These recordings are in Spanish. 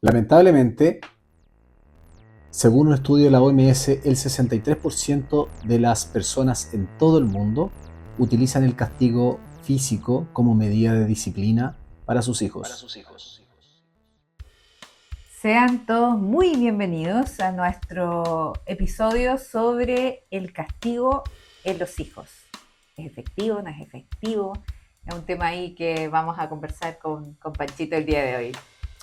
Lamentablemente, según un estudio de la OMS, el 63% de las personas en todo el mundo utilizan el castigo físico como medida de disciplina para sus hijos. Sean todos muy bienvenidos a nuestro episodio sobre el castigo en los hijos. ¿Es efectivo? ¿No es efectivo? Es un tema ahí que vamos a conversar con Panchito el día de hoy.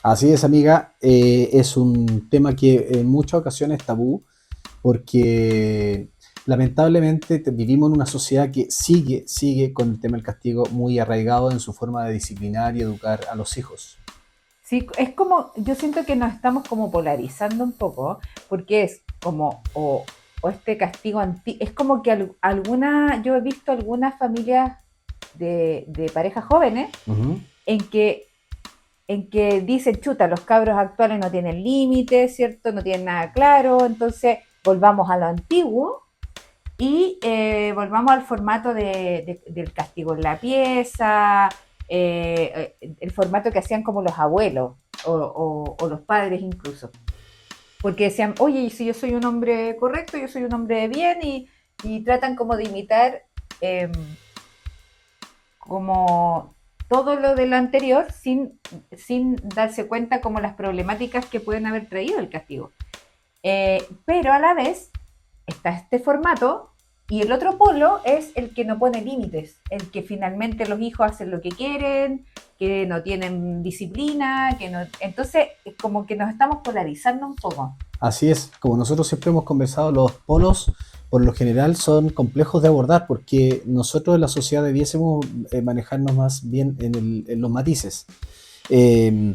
Así es, amiga, es un tema que en muchas ocasiones es tabú porque lamentablemente vivimos en una sociedad que sigue con el tema del castigo muy arraigado en su forma de disciplinar y educar a los hijos. Sí, es como, yo siento que nos estamos como polarizando un poco, porque es como, o este castigo es como que yo he visto algunas familias de parejas jóvenes Ujú. en que dicen, chuta, los cabros actuales no tienen límites, ¿cierto? No tienen nada claro, entonces volvamos a lo antiguo y volvamos al formato del castigo en la pieza, el formato que hacían como los abuelos o los padres incluso. Porque decían, oye, si yo soy un hombre correcto, yo soy un hombre de bien y tratan como de imitar eh, como todo lo de lo anterior sin darse cuenta como las problemáticas que pueden haber traído el castigo. Pero a la vez está este formato y el otro polo es el que no pone límites, el que finalmente los hijos hacen lo que quieren, que no tienen disciplina, que no... Entonces, como que nos estamos polarizando un poco. Así es, como nosotros siempre hemos conversado, los polos por lo general son complejos de abordar porque nosotros en la sociedad debiésemos manejarnos más bien en los matices. Eh,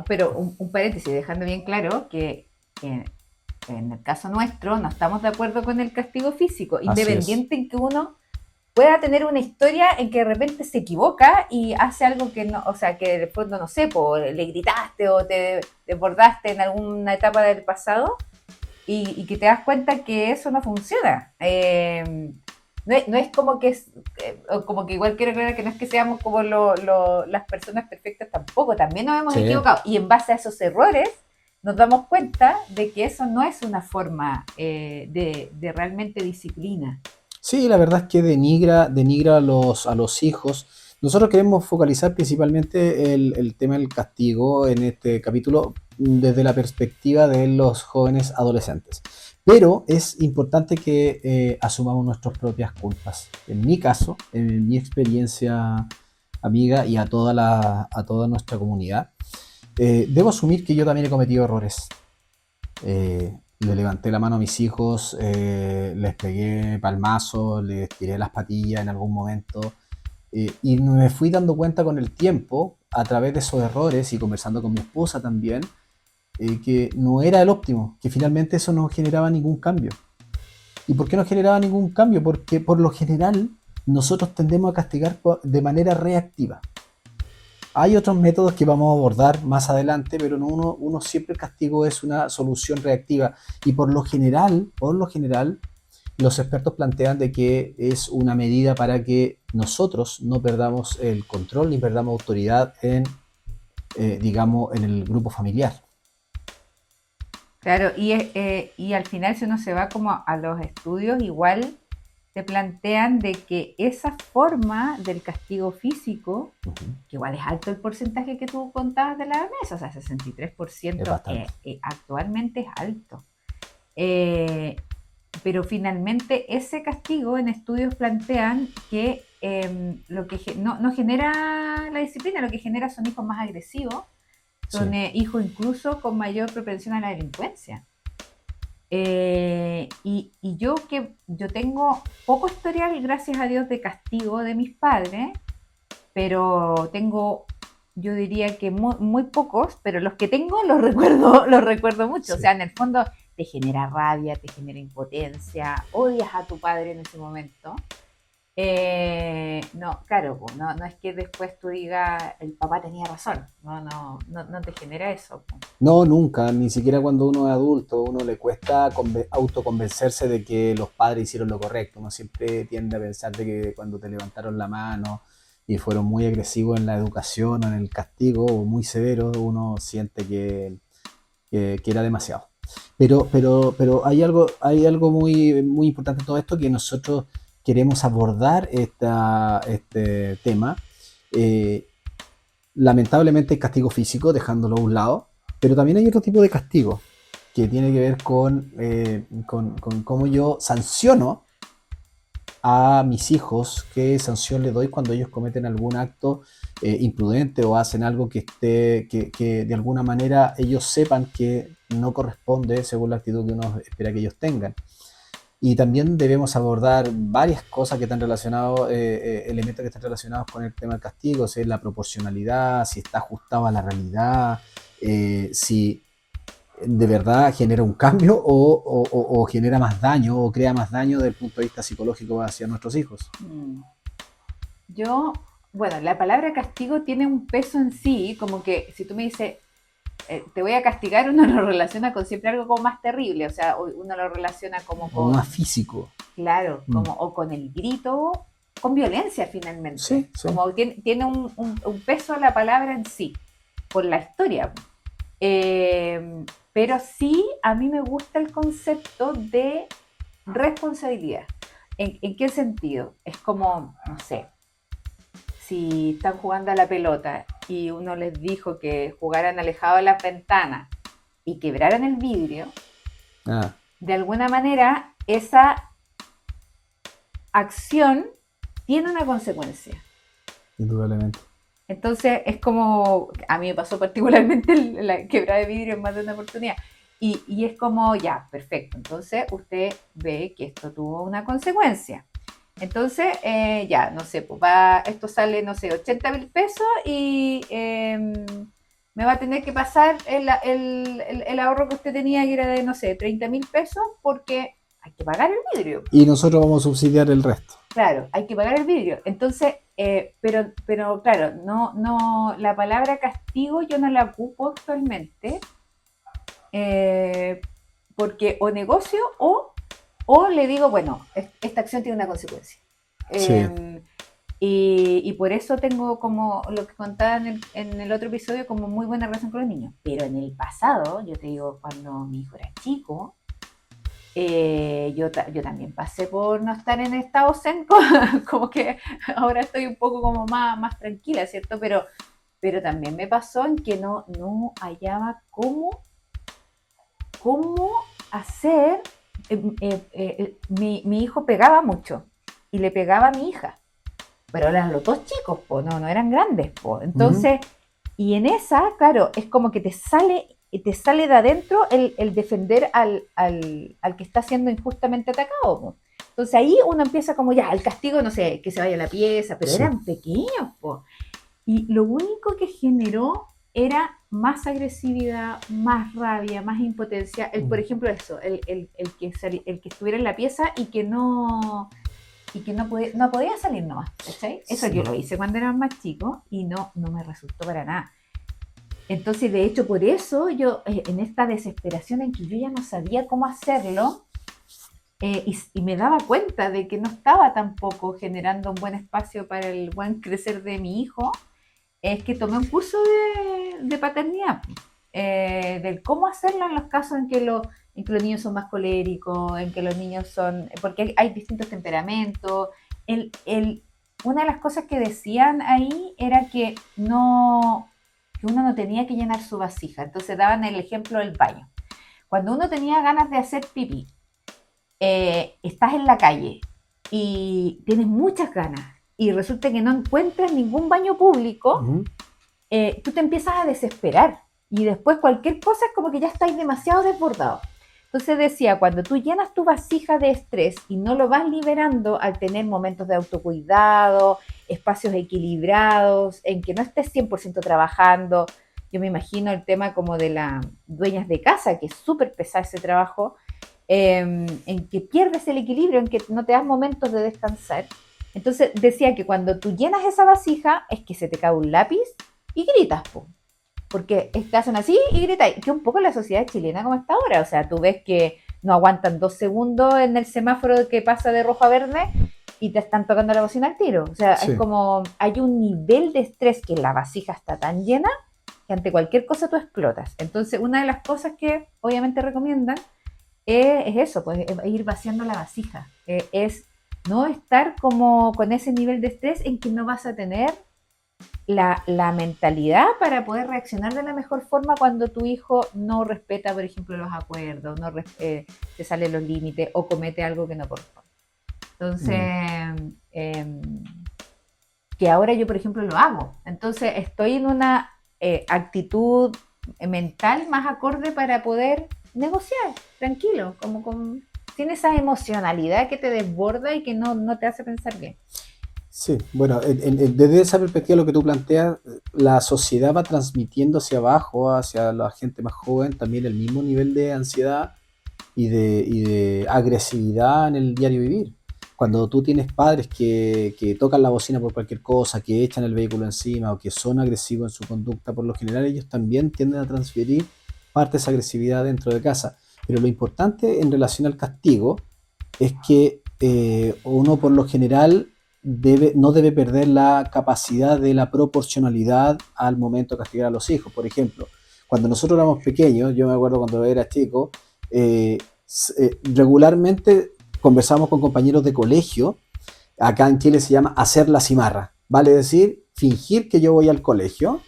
Pero un paréntesis, dejando bien claro que en el caso nuestro no estamos de acuerdo con el castigo físico, Así es. independiente en que uno pueda tener una historia en que de repente se equivoca y hace algo que no, o sea, que de fondo no sé, le gritaste o te desbordaste en alguna etapa del pasado y que te das cuenta que eso no funciona. No es como que como que igual quiero creer que no es que seamos como las personas perfectas tampoco, también nos hemos Sí. equivocado y en base a esos errores nos damos cuenta de que eso no es una forma de realmente disciplina. Sí, la verdad es que denigra a los hijos. Nosotros queremos focalizar principalmente el tema del castigo en este capítulo desde la perspectiva de los jóvenes adolescentes. Pero es importante que asumamos nuestras propias culpas. En mi caso, en mi experiencia, amiga, y a toda nuestra comunidad, debo asumir que yo también he cometido errores. Le levanté la mano a mis hijos, les pegué palmazos, les tiré las patillas en algún momento, y me fui dando cuenta con el tiempo, a través de esos errores y conversando con mi esposa también, que no era el óptimo, que finalmente eso no generaba ningún cambio. ¿Y por qué no generaba ningún cambio? Porque por lo general nosotros tendemos a castigar de manera reactiva. Hay otros métodos que vamos a abordar más adelante, pero no uno siempre el castigo es una solución reactiva. Y por lo general, los expertos plantean de que es una medida para que nosotros no perdamos el control ni perdamos autoridad digamos, en el grupo familiar. Claro, y al final si uno se va como a los estudios, igual te plantean de que esa forma del castigo físico, Ujú. que igual es alto el porcentaje que tú contabas de la mesa, o sea, Es 63% bastante. actualmente es alto. Eh, pero finalmente ese castigo en estudios plantean que lo que no genera la disciplina, lo que genera son hijos más agresivos, son Sí. hijos incluso con mayor propensión a la delincuencia. Yo tengo poco historial, gracias a Dios, de castigo de mis padres, pero tengo, yo diría que muy pocos, pero los que tengo los recuerdo mucho. O Sí. sea, en el fondo te genera rabia, te genera impotencia, odias a tu padre en ese momento. No, claro, pues, no es que después tú digas el papá tenía razón, no te genera eso, pues. No, nunca, ni siquiera cuando uno es adulto, uno le cuesta autoconvencerse de que los padres hicieron lo correcto. Uno siempre tiende a pensar de que cuando te levantaron la mano, y fueron muy agresivos en la educación o en el castigo, o muy severos, uno siente que era demasiado. Pero hay algo muy, muy importante en todo esto que nosotros queremos abordar este tema. Eh, Lamentablemente hay castigo físico, dejándolo a un lado, pero también hay otro tipo de castigo que tiene que ver con cómo yo sanciono a mis hijos, qué sanción le doy cuando ellos cometen algún acto imprudente o hacen algo que de alguna manera ellos sepan que no corresponde según la actitud que uno espera que ellos tengan. Y también debemos abordar varias cosas que están relacionados, elementos que están relacionados con el tema del castigo, si es la proporcionalidad, si está ajustado a la realidad, si de verdad genera un cambio o genera más daño o crea más daño desde el punto de vista psicológico hacia nuestros hijos. Mm. Yo, bueno, la palabra castigo tiene un peso en sí, como que si tú me dices, te voy a castigar, uno lo relaciona con siempre algo como más terrible, o sea, uno lo relaciona como O más con, físico. claro, Mm. como o con el grito, con violencia finalmente, Sí, sí. como tiene un peso la palabra en sí, por la historia. Pero sí, a mí me gusta el concepto de responsabilidad. ¿En qué sentido? Es como, no sé, si están jugando a la pelota y uno les dijo que jugaran alejado de las ventanas y quebraran el vidrio, Ah, de alguna manera esa acción tiene una consecuencia. indudablemente. Entonces es como, a mí me pasó particularmente la quebrada de vidrio en más de una oportunidad. Y es como, ya, perfecto. Entonces usted ve que esto tuvo una consecuencia. Entonces, ya, no sé, pues esto sale, no sé, 80.000 pesos y me va a tener que pasar el ahorro que usted tenía, que era de, no sé, 30.000 pesos, porque hay que pagar el vidrio. Y nosotros vamos a subsidiar el resto. Claro, hay que pagar el vidrio. Entonces, pero claro, la palabra castigo yo no la ocupo actualmente, eh, porque o negocio o le digo, bueno, esta acción tiene una consecuencia. Sí. Y por eso tengo, como lo que contaba en el otro episodio, como muy buena relación con los niños. Pero en el pasado, yo te digo, cuando mi hijo era chico, yo también pasé por no estar en estado zen, como que ahora estoy un poco como más tranquila, ¿cierto? Pero también me pasó en que no hallaba cómo hacer. Mi hijo pegaba mucho y le pegaba a mi hija, pero eran los dos chicos, po, no eran grandes, po. Ujú. Entonces, y en esa, claro, es como que te sale de adentro el defender al que está siendo injustamente atacado, po. Entonces ahí uno empieza como ya, el castigo, no sé, que se vaya a la pieza, pero Sí. eran pequeños, po. Y lo único que generó era más agresividad, más rabia, más impotencia. Por Mm. ejemplo, eso, el que estuviera en la pieza y que no podía salir nomás, ¿cachai? Eso yo Sí. lo hice cuando era más chico y no me resultó para nada. Entonces, de hecho, por eso yo, en esta desesperación en que yo ya no sabía cómo hacerlo, y me daba cuenta de que no estaba tampoco generando un buen espacio para el buen crecer de mi hijo, es que tomé un curso de paternidad, del cómo hacerlo en los casos en que los niños son más coléricos, en que los niños son, porque hay distintos temperamentos. El, el, una de las cosas que decían ahí era que uno no tenía que llenar su vasija. Entonces daban el ejemplo del baño. Cuando uno tenía ganas de hacer pipí, estás en la calle y tienes muchas ganas y resulta que no encuentras ningún baño público, Ujú. tú te empiezas a desesperar y después cualquier cosa es como que ya estáis demasiado desbordado. Entonces decía, cuando tú llenas tu vasija de estrés y no lo vas liberando al tener momentos de autocuidado, espacios equilibrados, en que no estés 100% trabajando, yo me imagino el tema como de las dueñas de casa, que es súper pesado ese trabajo, en que pierdes el equilibrio, en que no te das momentos de descansar. Entonces decía que cuando tú llenas esa vasija es que se te cae un lápiz y gritas, po, porque te hacen así y gritas, que un poco la sociedad chilena como está ahora, o sea, tú ves que no aguantan 2 segundos en el semáforo que pasa de rojo a verde y te están tocando la bocina al tiro. O sea, es Sí, como hay un nivel de estrés que la vasija está tan llena que ante cualquier cosa tú explotas. Entonces, una de las cosas que obviamente recomiendan es eso, pues es ir vaciando la vasija. Es no estar como con ese nivel de estrés en que no vas a tener la mentalidad para poder reaccionar de la mejor forma cuando tu hijo no respeta, por ejemplo, los acuerdos, no se sale los límites o comete algo que no corresponde. Entonces, mm, eh, que ahora yo, por ejemplo, lo hago. Entonces, estoy en una actitud mental más acorde para poder negociar, tranquilo, como sin esa emocionalidad que te desborda y que no te hace pensar bien. sí. Bueno, desde esa perspectiva lo que tú planteas, la sociedad va transmitiendo hacia abajo, hacia la gente más joven, también el mismo nivel de ansiedad y de agresividad en el diario vivir. Cuando tú tienes padres que tocan la bocina por cualquier cosa, que echan el vehículo encima o que son agresivos en su conducta, por lo general ellos también tienden a transferir parte de esa agresividad dentro de casa. Pero lo importante en relación al castigo es que uno por lo general no debe perder la capacidad de la proporcionalidad al momento de castigar a los hijos. Por ejemplo, cuando nosotros éramos pequeños, yo me acuerdo cuando era chico, regularmente conversamos con compañeros de colegio, acá en Chile se llama hacer la cimarra, vale decir, fingir que yo voy al colegio,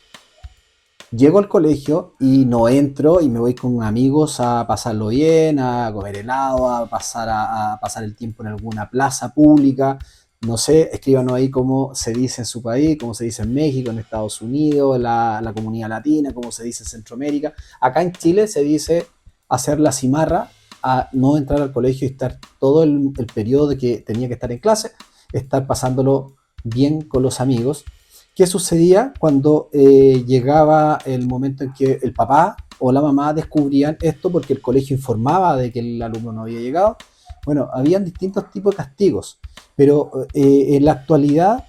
llego al colegio y no entro y me voy con amigos a pasarlo bien, a comer helado, a pasar el tiempo en alguna plaza pública. No sé, escríbanos ahí cómo se dice en su país, cómo se dice en México, en Estados Unidos, la comunidad latina, cómo se dice en Centroamérica. Acá en Chile se dice hacer la cimarra, a no entrar al colegio y estar todo el periodo de que tenía que estar en clase, estar pasándolo bien con los amigos. ¿Qué sucedía cuando llegaba el momento en que el papá o la mamá descubrían esto porque el colegio informaba de que el alumno no había llegado? Bueno, habían distintos tipos de castigos, pero en la actualidad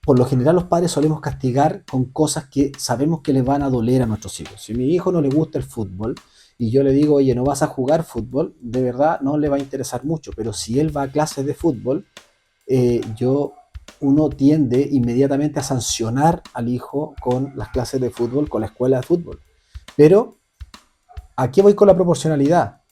por lo general los padres solemos castigar con cosas que sabemos que les van a doler a nuestros hijos. Si a mi hijo no le gusta el fútbol y yo le digo, oye, no vas a jugar fútbol, de verdad no le va a interesar mucho, pero si él va a clases de fútbol, yo uno tiende inmediatamente a sancionar al hijo con las clases de fútbol, con la escuela de fútbol. Pero aquí voy con la proporcionalidad.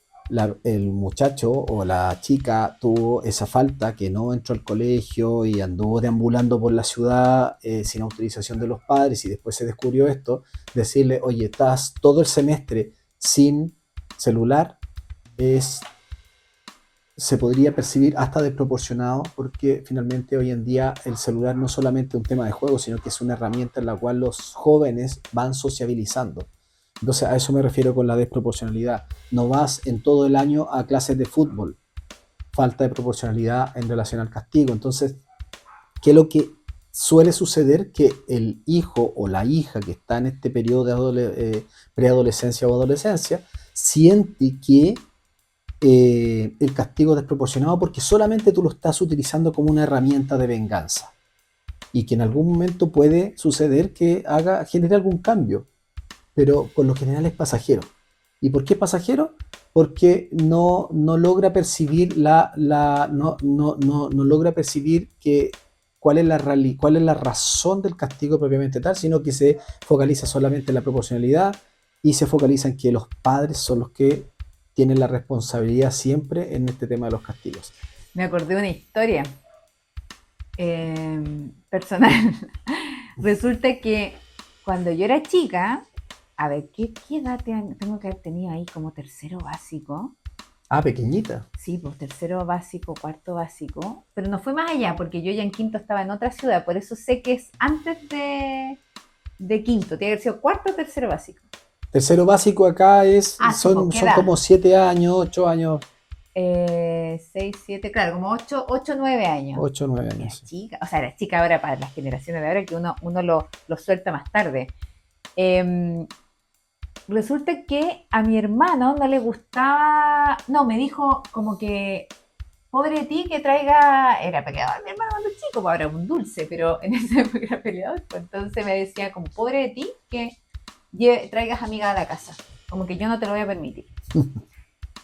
El muchacho o la chica tuvo esa falta que no entró al colegio y anduvo deambulando por la ciudad sin autorización de los padres y después se descubrió esto, decirle, oye, estás todo el semestre sin celular, es se podría percibir hasta desproporcionado porque finalmente hoy en día el celular no es solamente un tema de juego, sino que es una herramienta en la cual los jóvenes van sociabilizando. Entonces a eso me refiero con la desproporcionalidad. No vas en todo el año a clases de fútbol, falta de proporcionalidad en relación al castigo. Entonces, ¿qué es lo que suele suceder? Que el hijo o la hija que está en este periodo de preadolescencia o adolescencia siente que el castigo desproporcionado porque solamente tú lo estás utilizando como una herramienta de venganza y que en algún momento puede suceder que genere algún cambio, pero por lo general es pasajero. ¿Y por qué es pasajero? Porque no logra percibir no logra percibir cuál es la razón del castigo propiamente tal, sino que se focaliza solamente en la proporcionalidad y se focaliza en que los padres son los que tienen la responsabilidad siempre en este tema de los castigos. Me acordé de una historia personal. Resulta que cuando yo era chica, a ver, ¿qué edad tengo que haber tenido ahí? Como tercero básico. Ah, pequeñita. Sí, pues tercero básico, cuarto básico. Pero no fue más allá, porque yo ya en quinto estaba en otra ciudad, por eso sé que es antes de quinto. Tiene que haber sido cuarto o tercero básico. Tercero básico acá Ah, sí, pues, ¿qué son edad? como 7 años, 8 años, 6, 7, claro, como 8, 9 años. 8 o 9 años. Era Sí. chica, o sea, era chica ahora para las generaciones de ahora que uno lo suelta más tarde. Eh, Resulta que a mi hermano no le gustaba, no, me dijo como que, pobre de ti que traiga, era peleador, mi hermano cuando chico, pues ahora un dulce, pero en esa época era peleador, pues entonces me decía como, pobre de ti que traigas amiga a la casa, como que yo no te lo voy a permitir.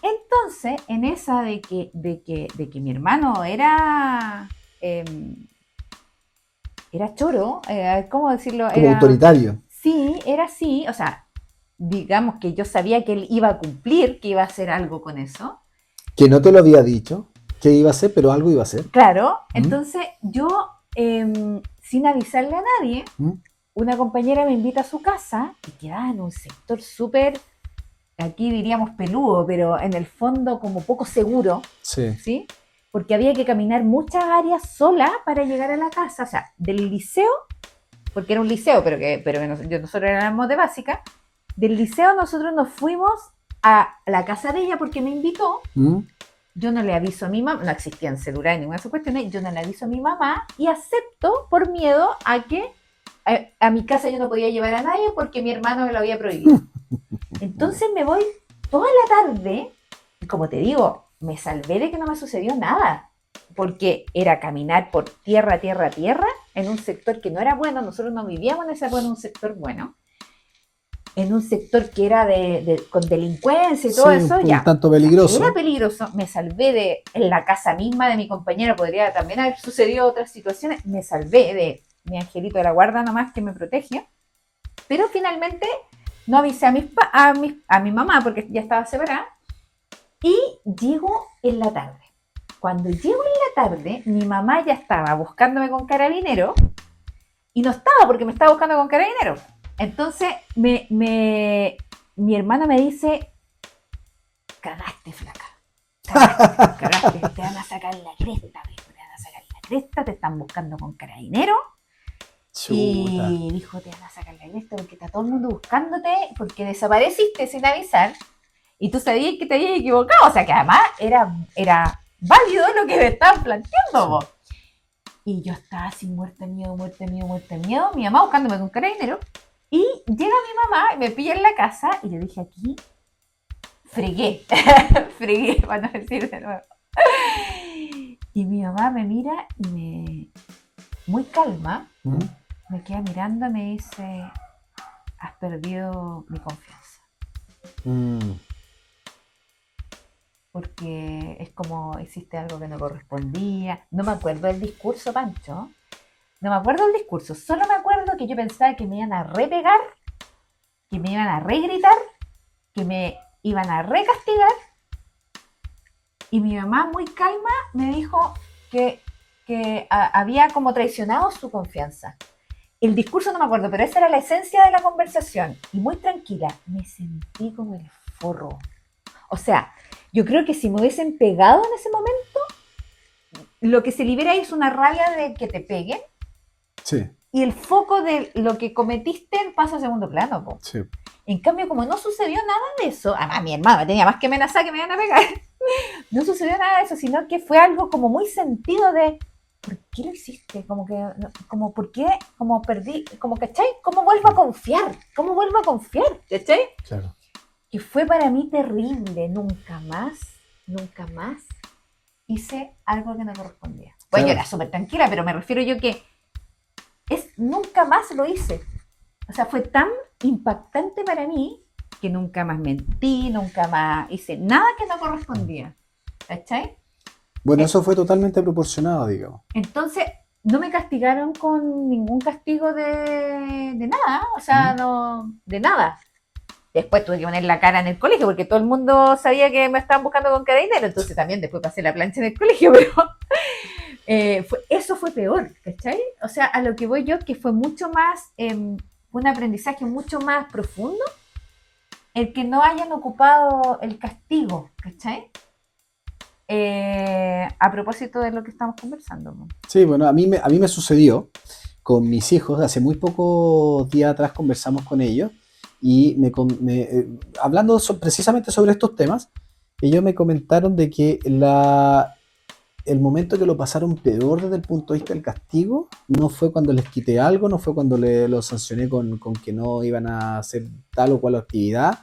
Entonces, en esa de que mi hermano era choro, ¿cómo decirlo? Como autoritario. Sí, era así, o sea, digamos que yo sabía que él iba a cumplir, que iba a hacer algo con eso. Que no te lo había dicho que iba a hacer, pero algo iba a hacer. Claro, ¿Mm? entonces yo, sin avisarle a nadie, ¿Mm? una compañera me invita a su casa y quedaba en un sector súper, aquí diríamos peludo, pero en el fondo como poco seguro, Sí. ¿sí? Porque había que caminar muchas áreas sola para llegar a la casa, o sea, del liceo, porque era un liceo, pero que nosotros éramos de básica, del liceo nosotros nos fuimos a la casa de ella porque me invitó. ¿Mm? Yo no le aviso a mi mamá, no existían celulares ni ninguna de esas cuestiones, yo no le aviso a mi mamá y acepto por miedo a que a mi casa yo no podía llevar a nadie porque mi hermano me lo había prohibido. Entonces me voy toda la tarde y como te digo, me salvé de que no me sucedió nada, porque era caminar por tierra, tierra, tierra, en un sector que no era bueno, nosotros no vivíamos en un sector bueno, en un sector que era con delincuencia y todo Sí, eso, un ya. tanto O sea, era peligroso. peligroso. Me salvé en la casa misma de mi compañera, podría también haber sucedido otras situaciones. Me salvé de mi angelito de la guarda nomás que me protege. Pero finalmente no avisé a mi mamá porque ya estaba separada. Y llego en la tarde. Cuando llego en la tarde, mi mamá ya estaba buscándome con carabinero y no estaba porque me estaba buscando con carabinero. Entonces mi hermano me dice, cagaste, flaca. Cagaste, te van a sacar la cresta, te van a sacar la cresta, te están buscando con carabinero. Chuta. Y dijo, te van a sacar la cresta porque está todo el mundo buscándote, porque desapareciste sin avisar. Y tú sabías que te habías equivocado. O sea que además era válido lo que me estaban planteando. Sí. Po. Y yo estaba así, muerta de miedo, muerta de miedo, muerta de miedo. Mi mamá buscándome con carabinero. Y llega mi mamá y me pilla en la casa. Y yo dije, aquí fregué. Fregué, para no decir de nuevo. Y mi mamá me mira y muy calma, ¿Mm? me queda mirando y me dice, has perdido mi confianza. Mm. Porque es como hiciste algo que no correspondía. No me acuerdo del discurso, Pancho. No me acuerdo del discurso. Solo me acuerdo que yo pensaba que me iban a repegar, que me iban a regritar, que me iban a recastigar. Y mi mamá, muy calma, me dijo que había como traicionado su confianza. El discurso no me acuerdo, pero esa era la esencia de la conversación. Y muy tranquila, me sentí como el forro. O sea, yo creo que si me hubiesen pegado en ese momento, lo que se libera ahí es una rabia de que te peguen Sí, y el foco de lo que cometiste pasa a segundo plano. Po. sí. En cambio, como no sucedió nada de eso, además mi hermano tenía más que amenazar que me iban a pegar, no sucedió nada de eso, sino que fue algo como muy sentido de ¿por qué lo hiciste? Como que, como, ¿por qué? Como perdí, como, ¿cachai? ¿Cómo vuelvo a confiar? ¿Cómo vuelvo a confiar? ¿Cachai? Claro. Que fue para mí terrible, nunca más hice algo que no correspondía. Pues yo Claro. era súper tranquila, pero me refiero yo que nunca más lo hice. O sea, fue tan impactante para mí que nunca más mentí, nunca más hice nada que no correspondía. ¿Cachai? Bueno, Eh, eso fue totalmente proporcionado, digamos. Entonces, no me castigaron con ningún castigo de nada, o sea, ¿Mm? no, de nada. Después tuve que poner la cara en el colegio porque todo el mundo sabía que me estaban buscando con carabinero, entonces también después pasé la plancha en el colegio, pero eso fue peor, ¿cachai? O sea, a lo que voy yo, que fue mucho más, un aprendizaje mucho más profundo, el que no hayan ocupado el castigo, ¿cachai? A propósito de lo que estamos conversando. ¿No? Sí, bueno, a mí me sucedió con mis hijos. Hace muy pocos días atrás conversamos con ellos y hablando precisamente sobre estos temas, ellos me comentaron de que el momento que lo pasaron peor desde el punto de vista del castigo no fue cuando les quité algo, no fue cuando los sancioné con que no iban a hacer tal o cual actividad,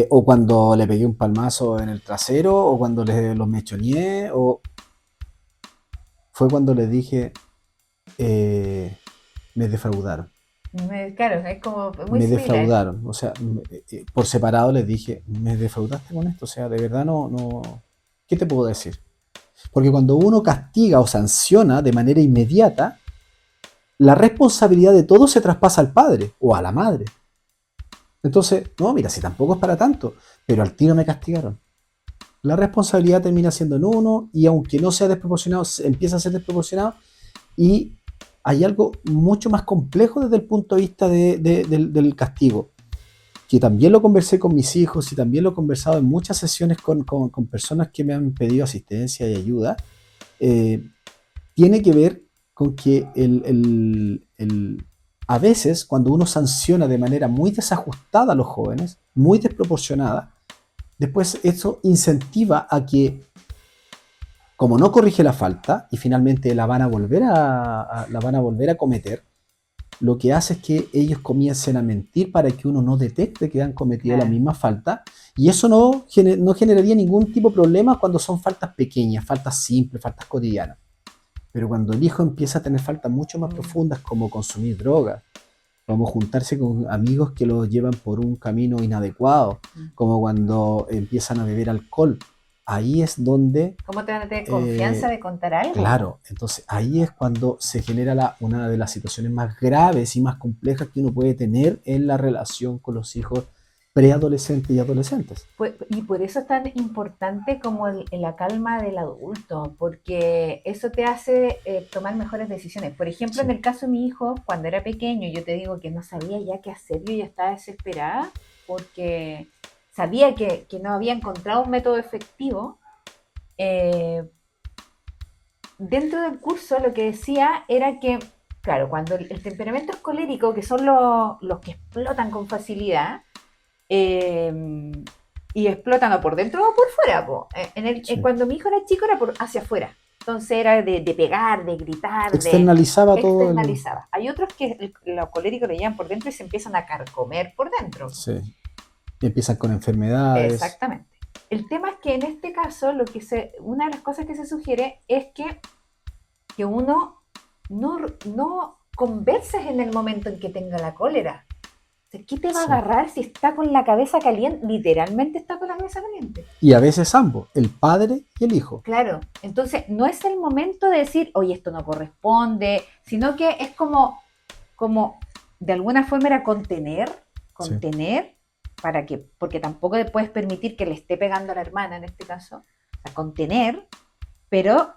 o cuando le pegué un palmazo en el trasero, o cuando los mechoneé, o fue cuando les dije, me defraudaron. Claro, es como muy Me similar. defraudaron. O sea, por separado les dije, me defraudaste con esto. O sea, de verdad no. ¿Qué te puedo decir? Porque cuando uno castiga o sanciona de manera inmediata, la responsabilidad de todo se traspasa al padre o a la madre. Entonces, no, mira, si tampoco es para tanto, pero al tiro me castigaron. La responsabilidad termina siendo en uno y aunque no sea desproporcionado, empieza a ser desproporcionado y hay algo mucho más complejo desde el punto de vista del castigo, que también lo conversé con mis hijos y también lo he conversado en muchas sesiones con personas que me han pedido asistencia y ayuda. eh, Tiene que ver con que a veces cuando uno sanciona de manera muy desajustada a los jóvenes, muy desproporcionada, después eso incentiva a que, como no corrige la falta y finalmente la van a volver a cometer, lo que hace es que ellos comiencen a mentir para que uno no detecte que han cometido la Claro. misma falta. Y eso no generaría ningún tipo de problema cuando son faltas pequeñas, faltas simples, faltas cotidianas. Pero cuando el hijo empieza a tener faltas mucho más Mm. profundas, como consumir drogas, como juntarse con amigos que los llevan por un camino inadecuado, Mm. como cuando empiezan a beber alcohol, ahí es donde, ¿Cómo te van a tener confianza eh, de contar algo? claro, entonces ahí es cuando se genera una de las situaciones más graves y más complejas que uno puede tener en la relación con los hijos preadolescentes y adolescentes. Y por eso es tan importante como la calma del adulto, porque eso te hace tomar mejores decisiones. Por ejemplo, en Sí, el caso de mi hijo, cuando era pequeño, yo te digo que no sabía ya qué hacer, yo ya estaba desesperada porque sabía que no había encontrado un método efectivo. Eh, Dentro del curso lo que decía era que, claro, cuando el temperamento es colérico, que son los que explotan con facilidad, eh, y explotan o por dentro o por fuera. Po. sí. Cuando mi hijo era chico era hacia afuera. Entonces era de pegar, de gritar, de Externalizaba todo el... externalizar. Hay otros que los coléricos le llevan por dentro y se empiezan a carcomer por dentro. Sí. Empiezan con enfermedades. Exactamente. El tema es que en este caso una de las cosas que se sugiere es que uno no converses en el momento en que tenga la cólera. O sea, ¿qué te va a Sí. agarrar si está con la cabeza caliente? Literalmente está con la cabeza caliente. Y a veces ambos, el padre y el hijo. Claro, entonces no es el momento de decir, oye, esto no corresponde, sino que es como de alguna forma era Sí. contener, porque tampoco le puedes permitir que le esté pegando a la hermana en este caso, o sea, contener, pero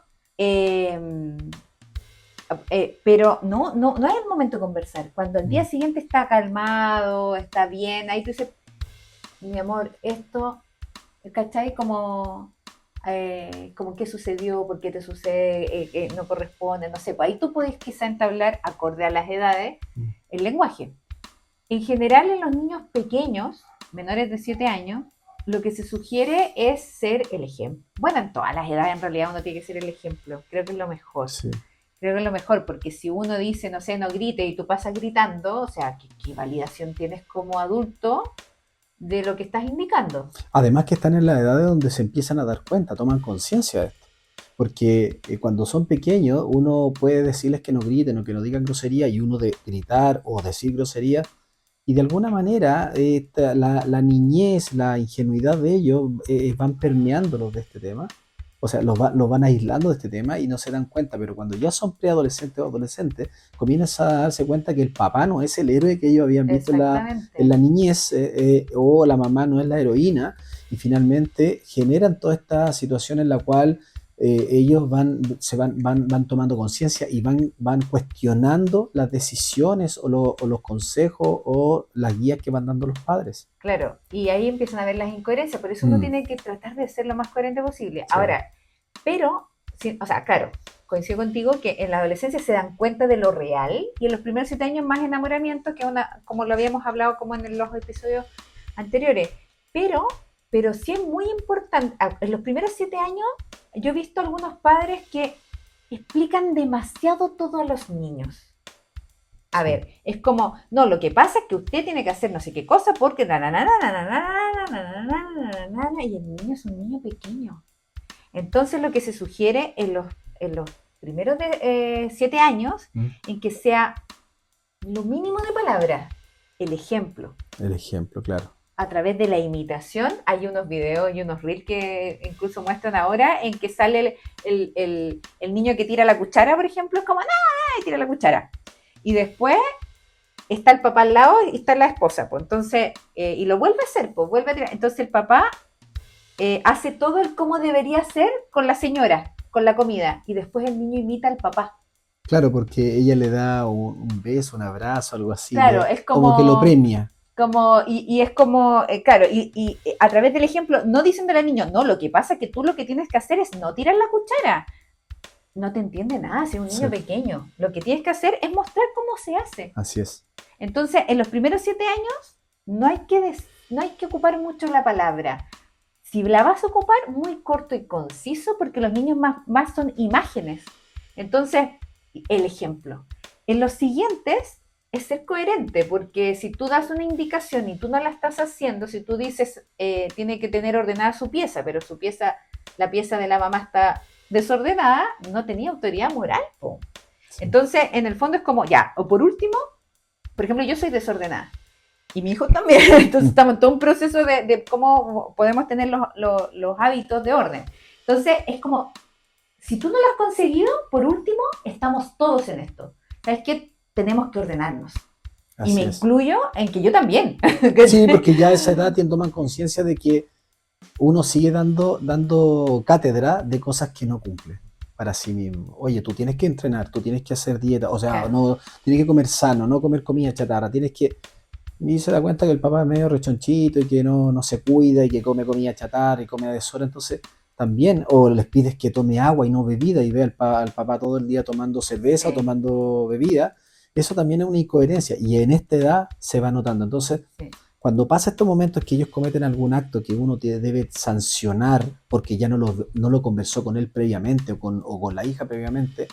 eh, pero no es el momento de conversar. Cuando al día Mm. siguiente está calmado, está bien, ahí tú dices, mi amor, esto, ¿cachai? Como qué sucedió, por qué te sucede, que no corresponde, no sé. Pues ahí tú puedes quizá entablar, acorde a las edades, Mm. el lenguaje. En general, en los niños pequeños, menores de 7 años, lo que se sugiere es ser el ejemplo. Bueno, en todas las edades en realidad uno tiene que ser el ejemplo. Creo que es lo mejor. Sí. Creo que es lo mejor, porque si uno dice, no sé, no grite y tú pasas gritando, o sea, ¿qué validación tienes como adulto de lo que estás indicando? Además que están en la edad donde se empiezan a dar cuenta, toman conciencia de esto. Porque cuando son pequeños, uno puede decirles que no griten o que no digan grosería y uno de gritar o decir grosería. Y de alguna manera la niñez, la ingenuidad de ellos van permeándolos de este tema. O sea, los van aislando de este tema y no se dan cuenta. Pero cuando ya son preadolescentes o adolescentes, comienzan a darse cuenta que el papá no es el héroe que ellos habían visto en Exactamente. la niñez o la mamá no es la heroína. Y finalmente generan toda esta situación en la cual ellos van tomando conciencia y van cuestionando las decisiones o los consejos o las guías que van dando los padres. Claro, y ahí empiezan a ver las incoherencias, por eso uno Mm, tiene que tratar de ser lo más coherente posible. sí, Ahora, pero, sí, o sea, claro, coincido contigo que en la adolescencia se dan cuenta de lo real y en los primeros 7 años más enamoramiento que como lo habíamos hablado como en los episodios anteriores. Pero, pero sí es muy importante, en los primeros 7 años yo he visto algunos padres que explican demasiado todo a los niños. A sí, ver, es como, no, lo que pasa es que usted tiene que hacer no sé qué cosa porque y el niño es un niño pequeño. Entonces lo que se sugiere en los primeros de 7 años, mm, en que sea lo mínimo de palabras, el ejemplo. El ejemplo, claro. A través de la imitación, hay unos videos y unos reels que incluso muestran ahora en que sale el niño que tira la cuchara, por ejemplo, es como, ¡no! Y tira la cuchara. Y después está el papá al lado y está la esposa, pues entonces, y lo vuelve a hacer, pues vuelve a tirar. Entonces el papá hace todo el cómo debería ser con la señora, con la comida, y después el niño imita al papá. Claro, porque ella le da un beso, un abrazo, algo así, Claro, es como que lo premia. y es como, claro, a través del ejemplo, no diciéndole al niño, no, lo que pasa es que tú lo que tienes que hacer es no tirar la cuchara. No te entiende nada, si es un niño Sí, pequeño. Lo que tienes que hacer es mostrar cómo se hace. así es. Entonces, en los primeros 7 años, no hay que ocupar mucho la palabra. Si la vas a ocupar, muy corto y conciso, porque los niños más son imágenes. Entonces, el ejemplo. En los siguientes es ser coherente, porque si tú das una indicación y tú no la estás haciendo, si tú dices, tiene que tener ordenada su pieza, pero su pieza, la pieza de la mamá está desordenada, no tenía autoridad moral. Po. Sí. Entonces, en el fondo es como, ya, o por último, por ejemplo, yo soy desordenada y mi hijo también. Entonces estamos en todo un proceso de cómo podemos tener los hábitos de orden. Entonces es como, si tú no lo has conseguido, por último, estamos todos en esto. ¿Sabes qué? Tenemos que ordenarnos. Y me Así es. incluyo en que yo también. Sí, porque ya a esa edad toman conciencia de que uno sigue dando cátedra de cosas que no cumple para sí mismo. Oye, tú tienes que entrenar, tú tienes que hacer dieta, o sea, Claro, no, tienes que comer sano, no comer comida chatarra, tienes que... Y se da cuenta que el papá es medio rechonchito y que no se cuida y que come comida chatarra y come a deshora, entonces también, o les pides que tome agua y no bebida y ve al papá todo el día tomando cerveza o sí, tomando bebida, eso también es una incoherencia y en esta edad se va notando. Entonces, sí. cuando pasa estos momentos que ellos cometen algún acto que uno debe sancionar porque ya no lo conversó con él previamente o con la hija previamente,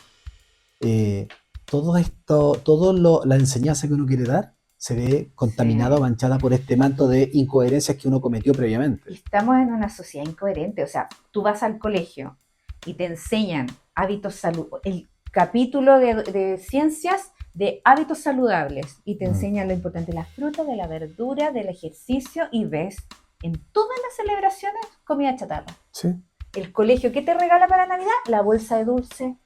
eh, todo esto, la enseñanza que uno quiere dar se ve contaminada o Sí. manchada por este manto de incoherencias que uno cometió Y previamente. estamos en una sociedad incoherente. O sea, tú vas al colegio y te enseñan hábitos saludables. El capítulo de ciencias de hábitos saludables y te Mm, enseñan lo importante de la fruta, de la verdura, del ejercicio y ves en todas las celebraciones comida chatarra. sí, El colegio, ¿qué te regala para Navidad? La bolsa de dulce.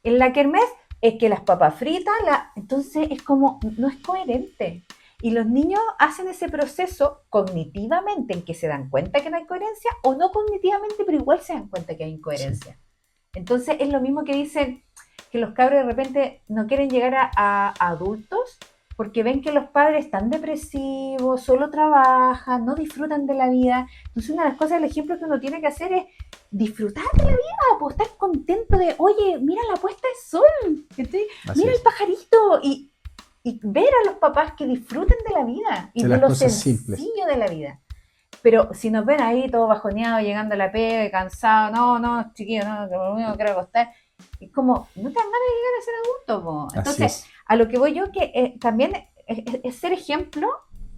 En la kermés es que las papas fritas, entonces es como, no es coherente. Y los niños hacen ese proceso cognitivamente en que se dan cuenta que no hay coherencia o no cognitivamente, pero igual se dan cuenta que hay sí. incoherencia. Entonces es lo mismo que dicen que los cabros de repente no quieren llegar a adultos porque ven que los padres están depresivos, solo trabajan, no disfrutan de la vida. Entonces una de las cosas, el ejemplo que uno tiene que hacer es disfrutar de la vida, pues estar contento de, oye, mira la puesta de sol, ¿sí? Así Mira el es. pajarito y ver a los papás que disfruten de la vida y De de las lo cosas simples. sencillo de la vida. Pero si nos ven ahí todo bajoneado, llegando a la pega, cansado, no, chiquillo, no, que lo único que quiero acostar, es como, no te dan ganas de llegar a ser adulto, po. Así Entonces, es. a lo que voy yo, que también ser ejemplo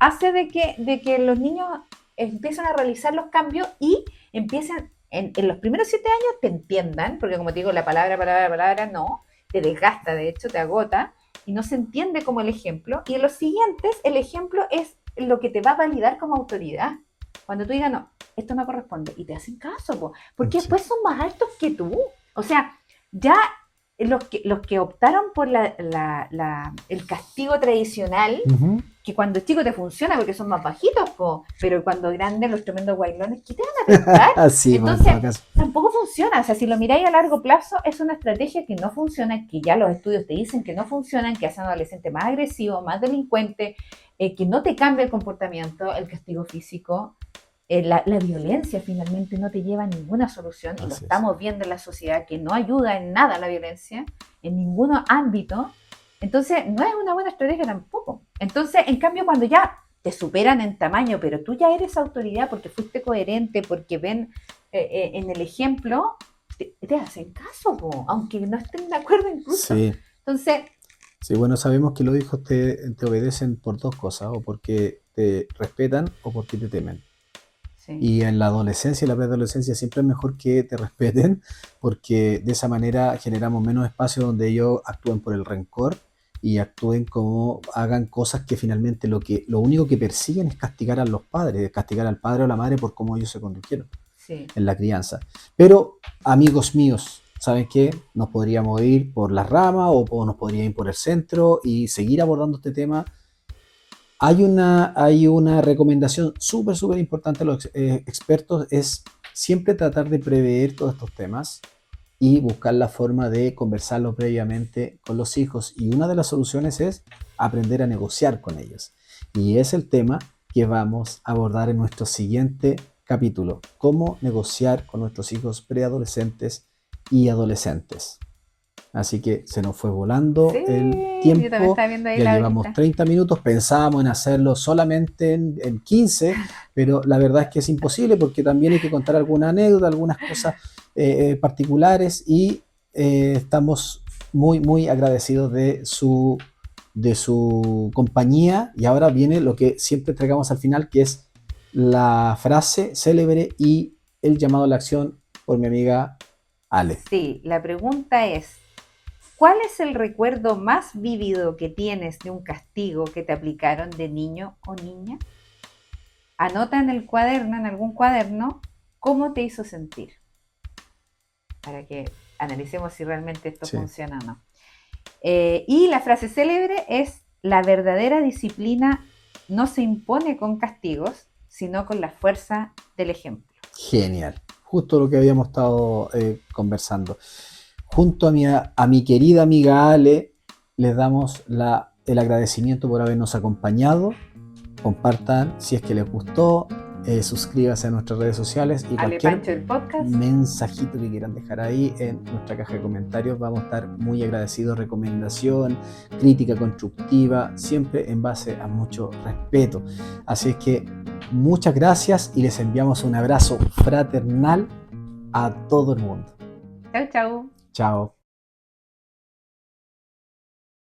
hace de que los niños empiezan a realizar los cambios y empiezan, en los primeros 7 años te entiendan, porque como te digo, la palabra, no, te desgasta, de hecho, te agota, y no se entiende como el ejemplo, y en los siguientes el ejemplo es lo que te va a validar como autoridad. Cuando tú digas, no, esto no corresponde, y te hacen caso, po, porque Sí. después son más altos que tú. O sea, ya los que optaron por el castigo tradicional, Ujú. que cuando chico te funciona porque son más bajitos, po, pero cuando grandes los tremendos guaylones, ¿qué te van a pescar? Así, pues, en Entonces, todo caso. tampoco funciona. O sea, si lo miráis a largo plazo, es una estrategia que no funciona, que ya los estudios te dicen que no funcionan, que hacen adolescentes más agresivos, más delincuentes, que no te cambia el comportamiento, el castigo físico, la violencia finalmente no te lleva a ninguna solución y lo Así es. estamos viendo en la sociedad que no ayuda en nada a la violencia, en ningún ámbito. Entonces, no es una buena estrategia tampoco. Entonces, en cambio, cuando ya te superan en tamaño, pero tú ya eres autoridad porque fuiste coherente, porque ven en el ejemplo, te hacen caso, po, aunque no estén de acuerdo incluso. Sí. Entonces, Sí, bueno, sabemos que los hijos te obedecen por dos cosas, o porque te respetan o porque te temen. sí, Y en la adolescencia y la preadolescencia siempre es mejor que te respeten, porque de esa manera generamos menos espacio donde ellos actúen por el rencor y actúen como hagan cosas que finalmente lo único que persiguen es castigar a los padres, castigar al padre o la madre por cómo ellos se condujeron Sí. en la crianza. Pero, amigos míos, ¿saben qué? Nos podríamos ir por las ramas o nos podríamos ir por el centro y seguir abordando este tema. Hay una recomendación súper importante a los expertos, es siempre tratar de prever todos estos temas y buscar la forma de conversarlo previamente con los hijos. Y una de las soluciones es aprender a negociar con ellos. Y es el tema que vamos a abordar en nuestro siguiente capítulo, cómo negociar con nuestros hijos preadolescentes y adolescentes. Así que se nos fue volando Sí, el yo también tiempo, estaba viendo ahí ya la llevamos horita. 30 minutos, pensábamos en hacerlo solamente en 15, pero la verdad es que es imposible porque también hay que contar alguna anécdota, algunas cosas particulares y estamos muy agradecidos de su compañía. Y ahora viene lo que siempre entregamos al final, que es la frase célebre y el llamado a la acción por mi amiga Ale. Sí, la pregunta es, ¿cuál es el recuerdo más vívido que tienes de un castigo que te aplicaron de niño o niña? Anota en el cuaderno, en algún cuaderno, cómo te hizo sentir, para que analicemos si realmente esto Sí. funciona o no. Y la frase célebre es, la verdadera disciplina no se impone con castigos, sino con la fuerza del ejemplo. Genial, justo lo que habíamos estado conversando. Junto a mi querida amiga Ale, les damos el agradecimiento por habernos acompañado. Compartan si es que les gustó, suscríbanse a nuestras redes sociales y Ale cualquier Pancho el podcast. mensajito que quieran dejar ahí en nuestra caja de comentarios. Vamos a estar muy agradecidos. Recomendación, crítica constructiva, siempre en base a mucho respeto. Así es que muchas gracias y les enviamos un abrazo fraternal a todo el mundo. Chau, chau. Chao.